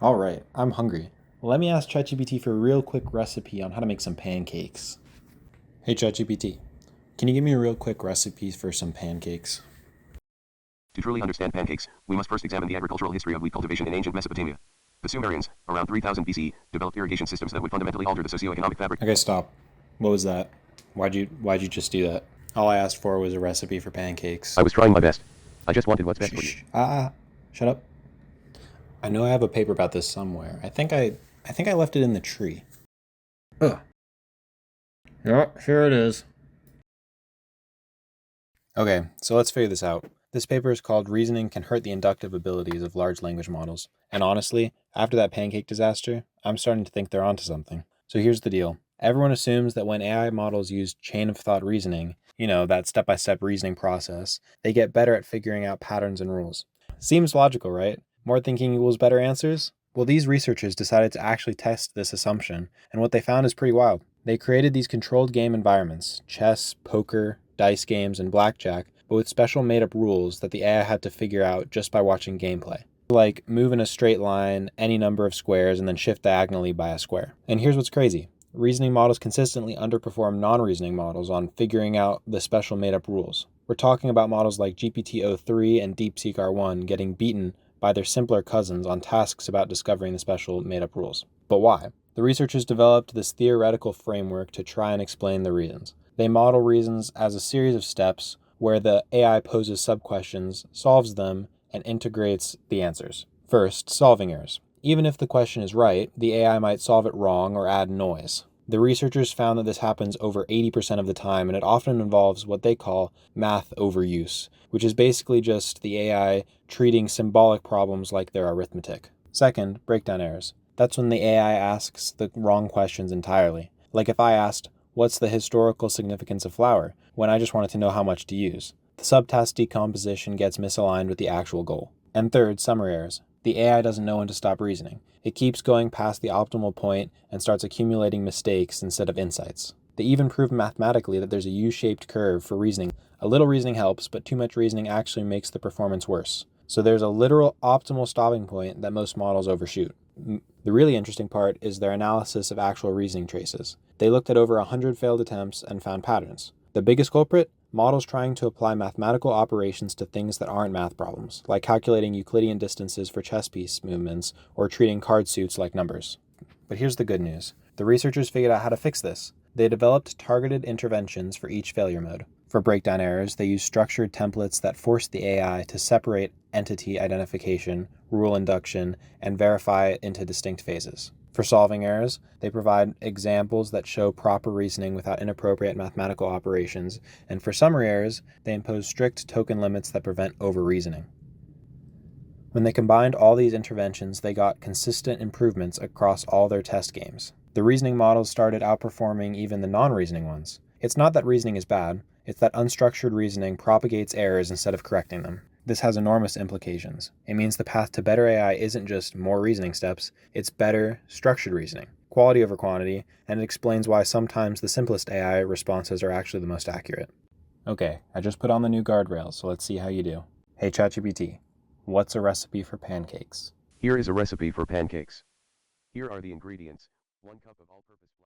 All right, I'm hungry. Let me ask ChatGPT for a real quick recipe on how to make some pancakes. Hey ChatGPT, can you give me a real quick recipe for some pancakes? To truly understand pancakes, we must first examine the agricultural history of wheat cultivation in ancient Mesopotamia. The Sumerians, around 3000 BC, developed irrigation systems that would fundamentally alter the socio-economic fabric. Okay, stop. What was that? Why'd you just do that? All I asked for was a recipe for pancakes. I was trying my best. I just wanted what's best Shh, for you. shh. Shut up. I know I have a paper about this somewhere. I think I left it in the tree. Ugh. Yep, here it is. Okay, so let's figure this out. This paper is called Reasoning Can Hurt the Inductive Abilities of Large Language Models. And honestly, after that pancake disaster, I'm starting to think they're onto something. So here's the deal. Everyone assumes that when AI models use chain of thought reasoning, that step by step reasoning process, they get better at figuring out patterns and rules. Seems logical, right? More thinking equals better answers? Well, these researchers decided to actually test this assumption, and what they found is pretty wild. They created these controlled game environments chess, poker, dice games, and blackjack, but with special made up rules that the AI had to figure out just by watching gameplay. Like move in a straight line any number of squares and then shift diagonally by a square. And here's what's crazy. Reasoning models consistently underperform non-reasoning models on figuring out the special made-up rules. We're talking about models like GPT-03 and DeepSeek R1 getting beaten by their simpler cousins on tasks about discovering the special made-up rules. But why? The researchers developed this theoretical framework to try and explain the reasons. They model reasons as a series of steps where the AI poses sub-questions, solves them, and integrates the answers. First, solving errors. Even if the question is right, the AI might solve it wrong or add noise. The researchers found that this happens over 80% of the time, and it often involves what they call math overuse, which is basically just the AI treating symbolic problems like they're arithmetic. Second, breakdown errors. That's when the AI asks the wrong questions entirely. Like if I asked, what's the historical significance of flour, when I just wanted to know how much to use. The subtask decomposition gets misaligned with the actual goal. And third, summary errors. The AI doesn't know when to stop reasoning. It keeps going past the optimal point and starts accumulating mistakes instead of insights. They even prove mathematically that there's a U-shaped curve for reasoning. A little reasoning helps, but too much reasoning actually makes the performance worse. So there's a literal optimal stopping point that most models overshoot. The really interesting part is their analysis of actual reasoning traces. They looked at over 100 failed attempts and found patterns. The biggest culprit? Models trying to apply mathematical operations to things that aren't math problems, like calculating Euclidean distances for chess piece movements or treating card suits like numbers. But here's the good news. The researchers figured out how to fix this. They developed targeted interventions for each failure mode. For breakdown errors, they used structured templates that forced the AI to separate entity identification, rule induction, and verify it into distinct phases. For solving errors, they provide examples that show proper reasoning without inappropriate mathematical operations, and for summary errors, they impose strict token limits that prevent over-reasoning. When they combined all these interventions, they got consistent improvements across all their test games. The reasoning models started outperforming even the non-reasoning ones. It's not that reasoning is bad, it's that unstructured reasoning propagates errors instead of correcting them. This has enormous implications. It means the path to better AI isn't just more reasoning steps, it's better, structured reasoning, quality over quantity, and it explains why sometimes the simplest AI responses are actually the most accurate. Okay, I just put on the new guardrails, so let's see how you do. Hey ChatGPT, what's a recipe for pancakes? Here is a recipe for pancakes. Here are the ingredients: 1 cup of all-purpose flour.